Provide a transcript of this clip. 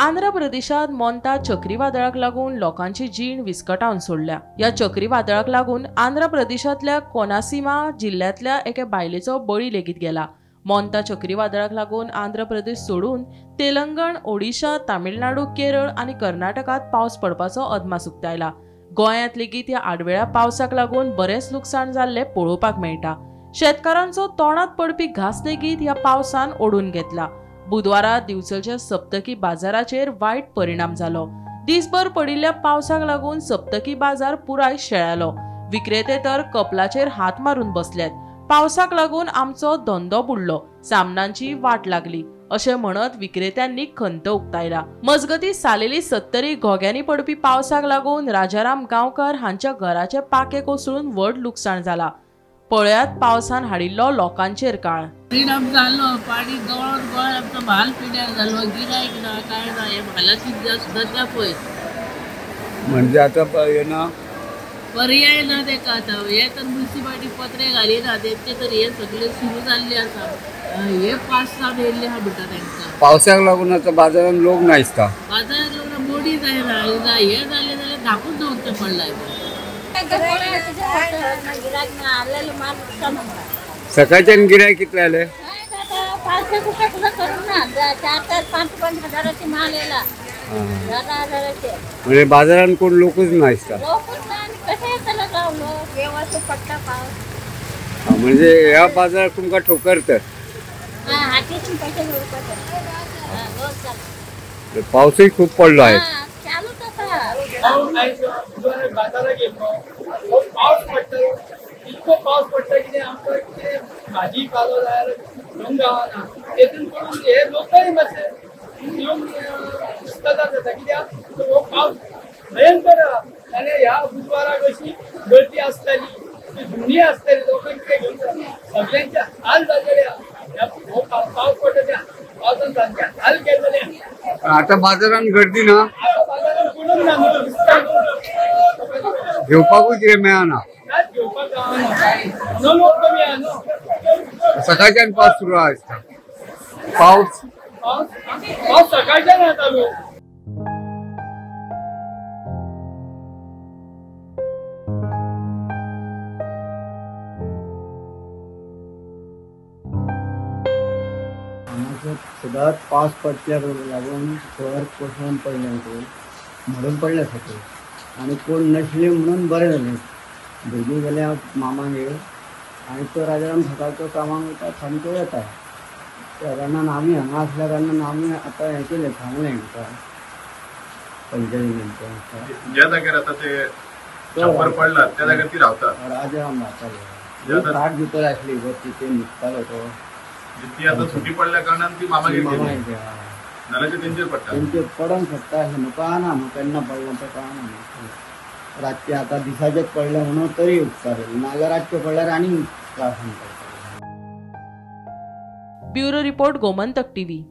आंध्र प्रदेशात मोंता चक्रीवादळाक लागून लोकांची जीण विस्कटावन सोडल्या। या चक्रीवादळाक लागून आंध्र प्रदेशातल्या कोनासीमा जिल्ह्यातल्या एके बायलेचो बळी लेगीत गेला। मोंता चक्रीवादळाक लागून आंध्र प्रदेश सोडून तेलंगण, ओडिशा, तामिळनाडू, केरळ आणि कर्नाटकात पावस पडपाचो अदमास उक्तायला। गोंयांत लेगीत या आडवेळ्या पावसाक लागून बरेच लुकसाण जाल्ले पळोवपाक मेळटा। शेतकारांचो तोंडात पडपी घास लेगीत ह्या पावसान ओडून घेतला। बुधवारा दिवचलच्या सप्तकी बाजाराचेर वायट परिणाम जालो। दिसभर पडिल्ल्या पावसाक लागून सप्तकी बाजार पुराय शेळालो। विक्रेते तर कपलाचेर हात मारून बसल्यात। पावसाक लागून आमचो धंदो बुडलो, सामनांची वाट लागली अशें म्हणत विक्रेत्यांनी खंत उक्तायला। मजगती सालेली 70 घोग्यांनी पडपी पावसाक लागून राजाराम गांवकार हांच्या घराचे पाके कोसळून व्हड लुकसाण जाला। पळयात पावसान हाडिल्लो लोकांचेर काळ। परिणाम जालो, पाणी गळोन गोंय आमचो म्हाल पिड्यार जालो, गिरायक ना काय ना, हे म्हालाची सुद्दां पळय म्हणजे आता येना पर्याय ना तेका। आतां हे तर म्युनिसिपालिटी पत्रे घालिना, तेंचे तर हे सगळे सुरू जाल्ले आसा। हे 5-6 येयल्ले आहा म्हणटा तांकां। पावसाक लागून आता बाजारात लोक ना दिसता। बाजारात लोक मोडी जायना, हे जाले जाल्यार धाकून दवरचें पडलां। सकाळच्यान गिरायक कितले आले? 4-5 हजाराची माल येला, 10,000चे। म्हणजे बाजारात कोण लोकच ना दिसता। म्हणजे ह्या बाजारात तुमका ठोकर तर पावसही खूप पडलो आहे। इतको पावस पडटा की आमकां कितें भाजी पालो जाल्यार घेवंक गावना। तेतून पडून हे लोकय मातशे येवंक इश्टादार जाता, कित्याक हो पावस भयंकर आहा आनी ह्या बुधवाराक अशी गर्दी आसताली, धुणी आसताली, लोकांक कितें घेवंक सगळ्यांचे हाल जाल्ले आहा। हो पावस पडटा त्या पावसान सामके हाल केल्ले। आता बाजारात गर्दी ना, बाजारात कोणूच ना, घेवपाकूच कितें मेळना। सकाळच्यान पावस सुरू आसता। पावस सकाळच्यान येतालो। सदांच पावस पडच्या लागून घर कोसळून पडले, म्हणून पडले सकयल आनी कोण नसले म्हणून बरें जालें। भुरगीं गेल्या मामागेर आनी तो राजाराम सकाळचो कामाक वयता, सामको येता। त्या कारणान आमी हांगा आसल्या कारणान आमी आतां हें केलें, सांगलें हांकां पंचायती ज्या जाग्यार आतां ते छप्पर पडला त्या जाग्यार ती रावता। राजाराम रावतालो, 60 भितर आसली गो, तिथे न्हिदतालो तो। ती आता सुटी पडल्या कारणान ती मामागेर गेली, नाल्यार तेंचेर पडटा। तेंचेर पडोंक शकता अशें न्हू, कळना न्हू केन्ना पडलें तें कळना न्हू। रातचे आता दिसाचेच पडले म्हणून तरी उपकार, नाल्यार रातचे पडल्यार आनी त्रास जाता। Bureau report, Gomantak TV.